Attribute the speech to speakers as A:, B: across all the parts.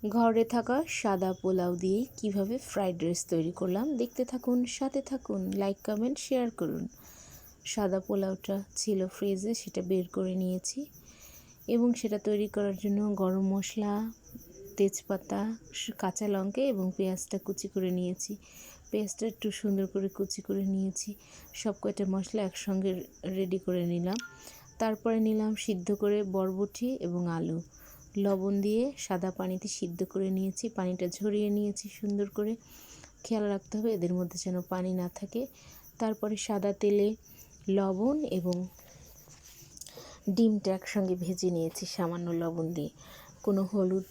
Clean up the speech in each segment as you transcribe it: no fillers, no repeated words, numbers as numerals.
A: ঘরে থাকা সাদা পোলাও দিয়ে কিভাবে ফ্রাইড রাইস তৈরি করলাম দেখতে থাকুন, সাথে থাকুন, লাইক কমেন্ট শেয়ার করুন। সাদা পোলাওটা ছিল ফ্রিজে, সেটা বের করে নিয়েছি এবং সেটা তৈরি করার জন্য গরম মশলা, তেজপাতা, কাঁচা লঙ্কা এবং পেঁয়াজটা কুচি করে নিয়েছি। পেঁয়াজটা একটু সুন্দর করে কুচি করে নিয়েছি। সব কয়টা মশলা একসঙ্গে রেডি করে নিলাম। তারপরে নিলাম সিদ্ধ করে বরবটি এবং আলু, লবণ দিয়ে সাদা পানিতে সিদ্ধ করে নিয়েছি। পানিটা ঝরিয়ে নিয়েছি সুন্দর করে। খেয়াল রাখতে হবে এদের মধ্যে যেন পানি না থাকে। তারপরে সাদা তেলে লবণ এবং ডিমটা একসঙ্গে ভেজে নিয়েছি সামান্য লবণ দিয়ে। কোনো হলুদ,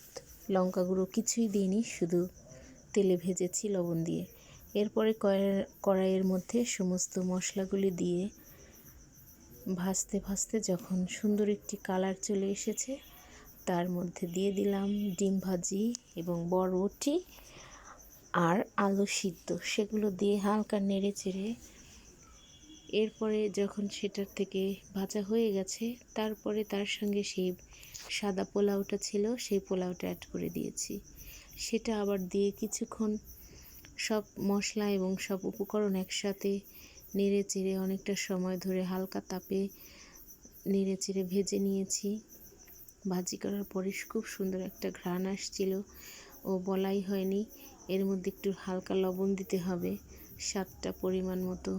A: লঙ্কা গুঁড়ো কিছুই দিইনি, শুধু তেলে ভেজেছি লবণ দিয়ে। এরপরে কড়াইয়ের মধ্যে সমস্ত মশলাগুলি দিয়ে ভাজতে ভাজতে যখন সুন্দর একটি কালার চলে এসেছে, তার মধ্যে দিয়ে দিলাম ডিম ভাজি এবং বরবটি আর আলু সিদ্ধ। সেগুলো দিয়ে হালকা নেড়ে চেড়ে এরপরে যখন সেটার থেকে ভাজা হয়ে গেছে, তারপরে তার সঙ্গে সেই সাদা পোলাওটা ছিল, সেই পোলাওটা অ্যাড করে দিয়েছি। সেটা আবার দিয়ে কিছুক্ষণ সব মশলা এবং সব উপকরণ একসাথে নেড়ে চেড়ে অনেকটা সময় ধরে হালকা তাপে নেড়ে চেড়ে ভেজে নিয়েছি। ভাজি করার পরে খুব সুন্দর একটা ঘ্রাণ আসছিল ও বলাই হয়নি। এর মধ্যে একটু হালকা লবণ দিতে হবে, স্বাদটা পরিমাণ মতো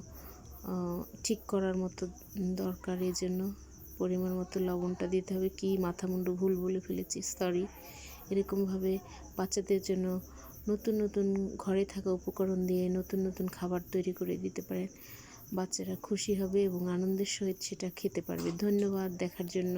A: ঠিক করার মতো দরকার, এই জন্য পরিমাণ মতো লবণটা দিতে হবে। কি মাথামুন্ডু ভুল বলে ফেলেছি, সরি। এরকমভাবে বাচ্চাদের জন্য নতুন নতুন ঘরে থাকা উপকরণ দিয়ে নতুন নতুন খাবার তৈরি করে দিতে পারেন। বাচ্চারা খুশি হবে এবং আনন্দের সহিত সেটা খেতে পারবে। ধন্যবাদ দেখার জন্য।